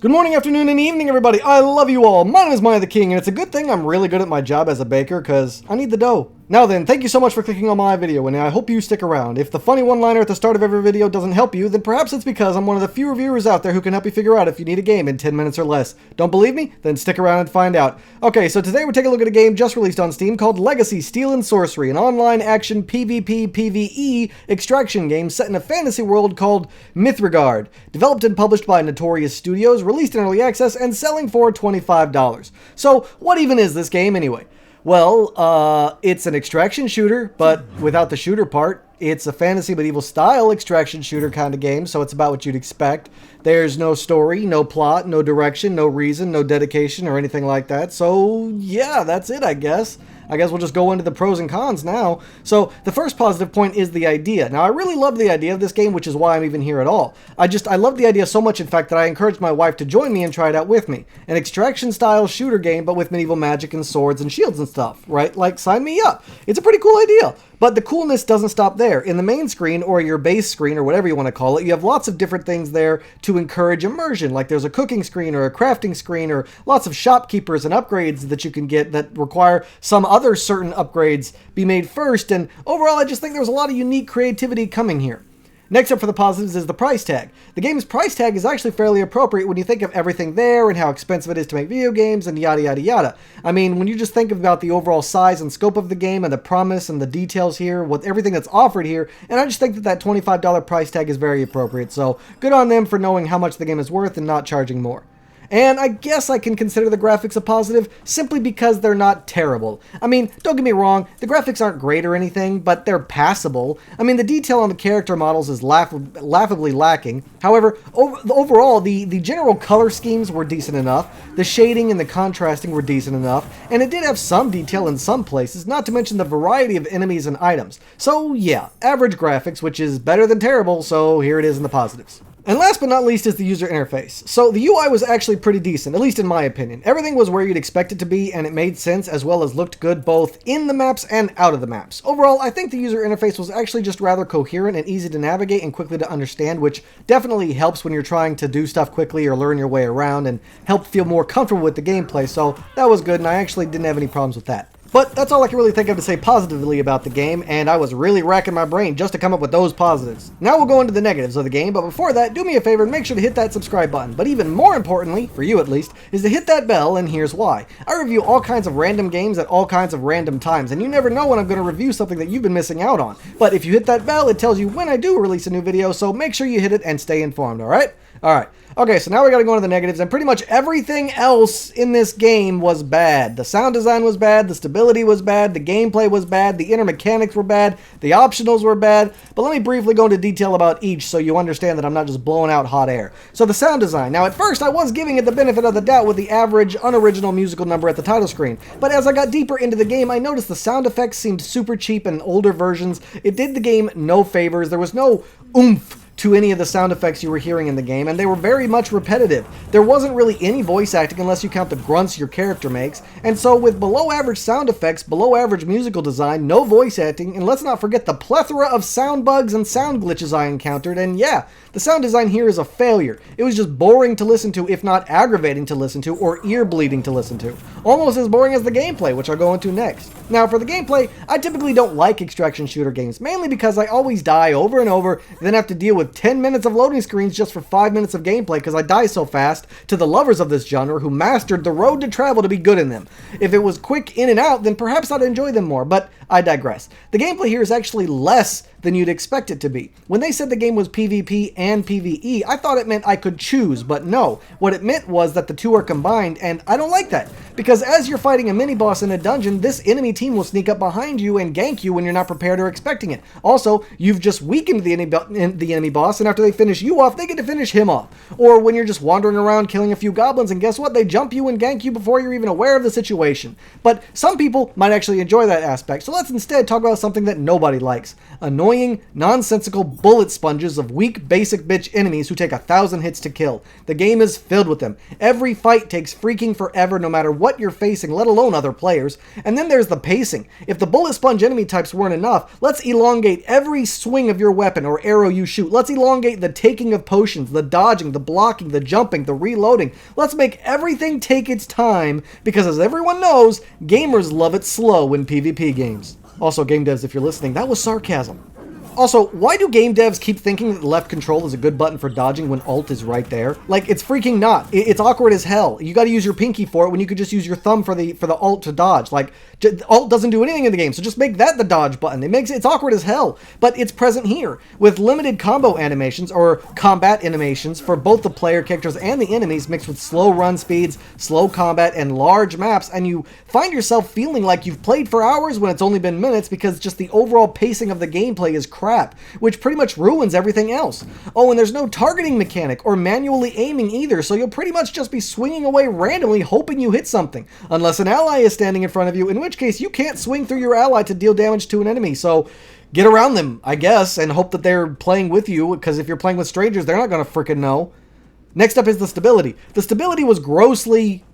Good morning, afternoon, and evening, everybody. I love you all. My name is miahtheking, and it's a good thing I'm really good at my job as a baker, because I need the dough. Now then, thank you so much for clicking on my video, and I hope you stick around. If the funny one-liner at the start of every video doesn't help you, then perhaps it's because I'm one of the few reviewers out there who can help you figure out if you need a game in 10 minutes or less. Don't believe me? Then stick around and find out. Okay, so today we're taking a look at a game just released on Steam called Legacy Steel and Sorcery, an online action PvP PvE extraction game set in a fantasy world called Miahtheking, developed and published by Notorious Studios, released in early access, and selling for $25. So, what even is this game anyway? Well, it's an extraction shooter, but without the shooter part. It's a fantasy medieval style extraction shooter kind of game, so it's about what you'd expect. There's no story, no plot, no direction, no reason, no dedication, or anything like that. So, yeah, that's it, I guess. I guess we'll just go into the pros and cons now. So, the first positive point is the idea. Now, I really love the idea of this game, which is why I'm even here at all. I love the idea so much, in fact, that I encouraged my wife to join me and try it out with me. An extraction-style shooter game, but with medieval magic and swords and shields and stuff, right? Like, sign me up. It's a pretty cool idea. But the coolness doesn't stop there. In the main screen, or your base screen, or whatever you want to call it, you have lots of different things there to encourage immersion. Like there's a cooking screen, or a crafting screen, or lots of shopkeepers and upgrades that you can get that require some other certain upgrades be made first. And overall, I just think there was a lot of unique creativity coming here. Next up for the positives is the price tag. The game's price tag is actually fairly appropriate when you think of everything there and how expensive it is to make video games and yada yada yada. I mean, when you just think about the overall size and scope of the game and the promise and the details here, with everything that's offered here, and I just think that $25 price tag is very appropriate. So good on them for knowing how much the game is worth and not charging more. And I guess I can consider the graphics a positive simply because they're not terrible. I mean, don't get me wrong, the graphics aren't great or anything, but they're passable. I mean, the detail on the character models is laughably lacking. However, overall, the general color schemes were decent enough, the shading and the contrasting were decent enough, and it did have some detail in some places, not to mention the variety of enemies and items. So yeah, average graphics, which is better than terrible, so here it is in the positives. And last but not least is the user interface. So the UI was actually pretty decent, at least in my opinion. Everything was where you'd expect it to be, and it made sense as well as looked good both in the maps and out of the maps. Overall, I think the user interface was actually just rather coherent and easy to navigate and quickly to understand, which definitely helps when you're trying to do stuff quickly or learn your way around and help feel more comfortable with the gameplay. So that was good, and I actually didn't have any problems with that. But that's all I can really think of to say positively about the game, and I was really racking my brain just to come up with those positives. Now we'll go into the negatives of the game, but before that, do me a favor and make sure to hit that subscribe button. But even more importantly, for you at least, is to hit that bell, and here's why. I review all kinds of random games at all kinds of random times, and you never know when I'm going to review something that you've been missing out on. But if you hit that bell, it tells you when I do release a new video, so make sure you hit it and stay informed, alright? Alright. Okay, so now we gotta go into the negatives, and pretty much everything else in this game was bad. The sound design was bad, the stability was bad, the gameplay was bad, the inner mechanics were bad, the optionals were bad, but let me briefly go into detail about each so you understand that I'm not just blowing out hot air. So the sound design. Now at first I was giving it the benefit of the doubt with the average, unoriginal musical number at the title screen, but as I got deeper into the game, I noticed the sound effects seemed super cheap in older versions. It did the game no favors. There was no oomph to any of the sound effects you were hearing in the game, and they were very much repetitive. There wasn't really any voice acting unless you count the grunts your character makes, and so with below average sound effects, below average musical design, no voice acting, and let's not forget the plethora of sound bugs and sound glitches I encountered, and yeah, the sound design here is a failure. It was just boring to listen to, if not aggravating to listen to, or ear-bleeding to listen to. Almost as boring as the gameplay, which I'll go into next. Now, for the gameplay, I typically don't like extraction shooter games, mainly because I always die over and over, then have to deal with 10 minutes of loading screens just for 5 minutes of gameplay because I die so fast, to the lovers of this genre who mastered the road to travel to be good in them. If it was quick in and out, then perhaps I'd enjoy them more, but I digress. The gameplay here is actually less than you'd expect it to be. When they said the game was PvP and PvE, I thought it meant I could choose, but no. What it meant was that the two are combined, and I don't like that. Because as you're fighting a mini-boss in a dungeon, this enemy team will sneak up behind you and gank you when you're not prepared or expecting it. Also, you've just weakened the enemy boss, and after they finish you off, they get to finish him off. Or when you're just wandering around killing a few goblins, and guess what? They jump you and gank you before you're even aware of the situation. But some people might actually enjoy that aspect, so let's instead talk about something that nobody likes. Annoying, nonsensical bullet sponges of weak, basic bitch enemies who take 1,000 hits to kill. The game is filled with them. Every fight takes freaking forever no matter what you're facing, let alone other players. And then there's the pacing. If the bullet sponge enemy types weren't enough, let's elongate every swing of your weapon or arrow you shoot. Let's elongate the taking of potions, the dodging, the blocking, the jumping, the reloading. Let's make everything take its time, because as everyone knows, gamers love it slow in PvP games. Also, game devs, if you're listening, that was sarcasm. Also, why do game devs keep thinking that left control is a good button for dodging when alt is right there? Like, it's freaking not. It's awkward as hell. You gotta use your pinky for it when you could just use your thumb for the alt to dodge. Like, alt doesn't do anything in the game, so just make that the dodge button. It's awkward as hell, but it's present here. With limited combo animations, or combat animations, for both the player characters and the enemies, mixed with slow run speeds, slow combat, and large maps, and you find yourself feeling like you've played for hours when it's only been minutes, because just the overall pacing of the gameplay is crap, which pretty much ruins everything else. Oh, and there's no targeting mechanic or manually aiming either, so you'll pretty much just be swinging away randomly hoping you hit something, unless an ally is standing in front of you, in which case you can't swing through your ally to deal damage to an enemy. So get around them, I guess, and hope that they're playing with you, because if you're playing with strangers, they're not going to frickin' know. Next up is the stability. The stability was grossly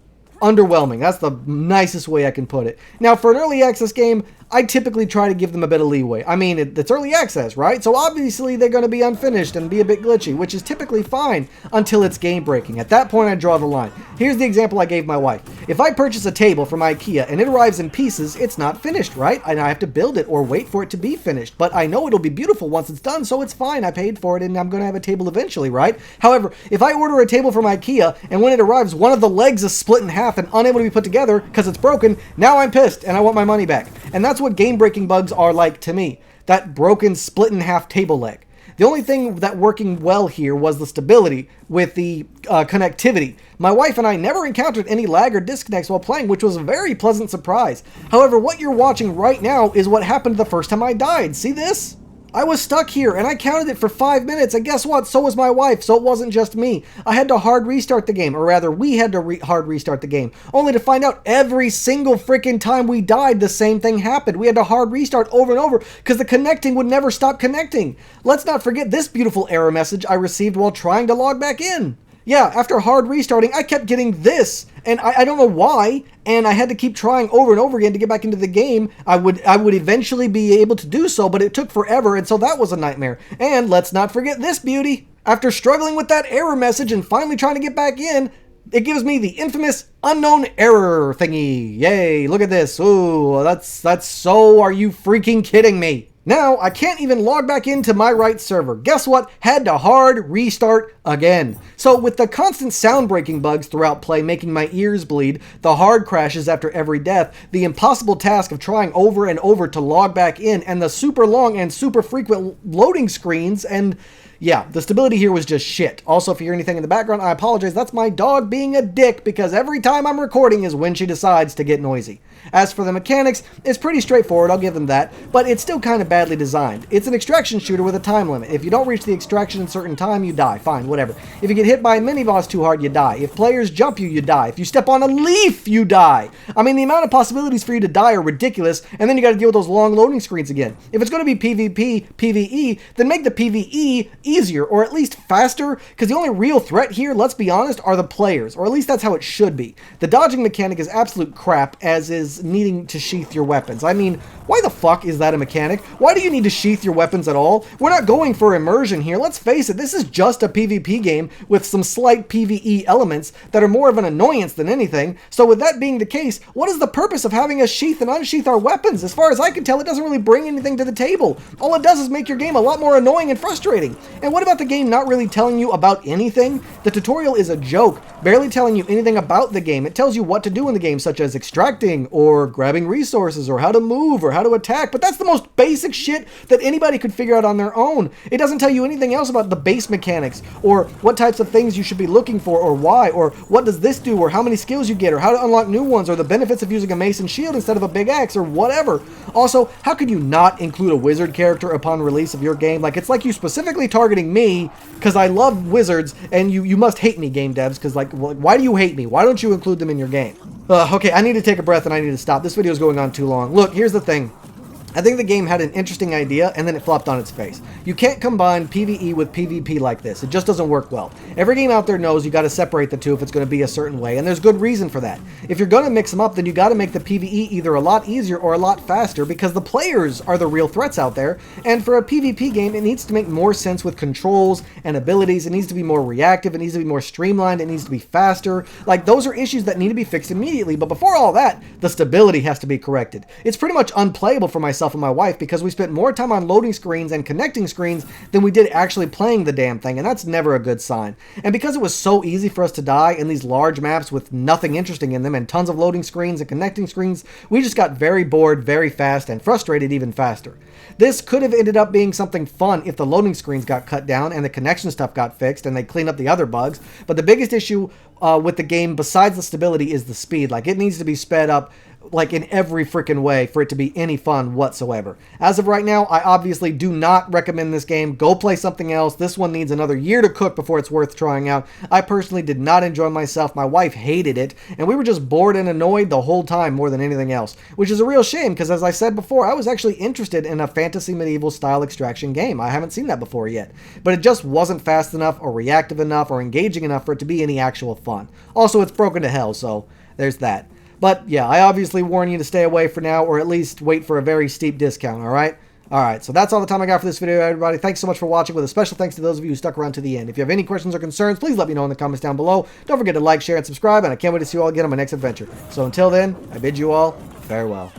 underwhelming. That's the nicest way I can put it. Now, for an early access game, I typically try to give them a bit of leeway. I mean, it's early access, right? So obviously they're going to be unfinished and be a bit glitchy, which is typically fine until it's game breaking. At that point, I draw the line. Here's the example I gave my wife. If I purchase a table from IKEA and it arrives in pieces, it's not finished, right? And I have to build it or wait for it to be finished. But I know it'll be beautiful once it's done, so it's fine. I paid for it and I'm going to have a table eventually, right? However, if I order a table from IKEA and when it arrives, one of the legs is split in half and unable to be put together because it's broken, now I'm pissed and I want my money back. And that's what game-breaking bugs are like to me. That broken, split-in-half table leg. The only thing that working well here was the stability with the connectivity. My wife and I never encountered any lag or disconnects while playing, which was a very pleasant surprise. However, what you're watching right now is what happened the first time I died. See this? I was stuck here, and I counted it for 5 minutes, and guess what? So was my wife, so it wasn't just me. I had to hard restart the game, or rather, we had to hard restart the game, only to find out every single freaking time we died, the same thing happened. We had to hard restart over and over, because the connecting would never stop connecting. Let's not forget this beautiful error message I received while trying to log back in. Yeah, after hard restarting, I kept getting this, and I don't know why, and I had to keep trying over and over again to get back into the game. I would eventually be able to do so, but it took forever, and so that was a nightmare. And let's not forget this beauty. After struggling with that error message and finally trying to get back in, it gives me the infamous unknown error thingy. Yay, look at this. Ooh, that's so, are you freaking kidding me? Now, I can't even log back into my right server. Guess what? Had to hard restart again. So with the constant sound breaking bugs throughout play making my ears bleed, the hard crashes after every death, the impossible task of trying over and over to log back in, and the super long and super frequent loading screens, and yeah, the stability here was just shit. Also, if you hear anything in the background, I apologize. That's my dog being a dick, because every time I'm recording is when she decides to get noisy. As for the mechanics, it's pretty straightforward, I'll give them that, but it's still kind of badly designed. It's an extraction shooter with a time limit. If you don't reach the extraction in a certain time, you die. Fine, whatever. If you get hit by a mini-boss too hard, you die. If players jump you, you die. If you step on a leaf, you die. I mean, the amount of possibilities for you to die are ridiculous, and then you gotta deal with those long loading screens again. If it's gonna be PvP, PvE, then make the PvE easier, or at least faster, because the only real threat here, let's be honest, are the players, or at least that's how it should be. The dodging mechanic is absolute crap, as is needing to sheath your weapons. I mean, why the fuck is that a mechanic? Why do you need to sheath your weapons at all? We're not going for immersion here. Let's face it, this is just a PvP game with some slight PvE elements that are more of an annoyance than anything. So with that being the case, what is the purpose of having us sheath and unsheath our weapons? As far as I can tell, it doesn't really bring anything to the table. All it does is make your game a lot more annoying and frustrating. And what about the game not really telling you about anything? The tutorial is a joke, barely telling you anything about the game. It tells you what to do in the game, such as extracting, or grabbing resources, or how to move, or how to attack, but that's the most basic shit that anybody could figure out on their own. It doesn't tell you anything else about the base mechanics, or what types of things you should be looking for, or why, or what does this do, or how many skills you get, or how to unlock new ones, or the benefits of using a mace and shield instead of a big axe, or whatever. Also, how could you not include a wizard character upon release of your game? Like, it's like you specifically targeting me, because I love wizards, and you must hate me, game devs, because like, why do you hate me? Why don't you include them in your game? Okay, I need to take a breath and I need to stop. This video is going on too long. Look, here's the thing. I think the game had an interesting idea, and then it flopped on its face. You can't combine PvE with PvP like this. It just doesn't work well. Every game out there knows you got to separate the two if it's going to be a certain way, and there's good reason for that. If you're going to mix them up, then you got to make the PvE either a lot easier or a lot faster, because the players are the real threats out there, and for a PvP game, it needs to make more sense with controls and abilities. It needs to be more reactive. It needs to be more streamlined. It needs to be faster. Like, those are issues that need to be fixed immediately, but before all that, the stability has to be corrected. It's pretty much unplayable for myself and my wife because we spent more time on loading screens and connecting screens than we did actually playing the damn thing, and that's never a good sign. And because it was so easy for us to die in these large maps with nothing interesting in them and tons of loading screens and connecting screens, we just got very bored very fast and frustrated even faster. This could have ended up being something fun if the loading screens got cut down and the connection stuff got fixed and they cleaned up the other bugs, but the biggest issue with the game besides the stability is the speed. Like, it needs to be sped up like in every freaking way for it to be any fun whatsoever. As of right now, I obviously do not recommend this game. Go play something else. This one needs another year to cook before it's worth trying out. I personally did not enjoy myself. My wife hated it, and we were just bored and annoyed the whole time more than anything else, which is a real shame because, as I said before, I was actually interested in a fantasy medieval style extraction game. I haven't seen that before yet, but it just wasn't fast enough or reactive enough or engaging enough for it to be any actual fun. Also, it's broken to hell, so there's that. But yeah, I obviously warn you to stay away for now, or at least wait for a very steep discount, alright? Alright, so that's all the time I got for this video, everybody. Thanks so much for watching, with a special thanks to those of you who stuck around to the end. If you have any questions or concerns, please let me know in the comments down below. Don't forget to like, share, and subscribe, and I can't wait to see you all again on my next adventure. So until then, I bid you all farewell.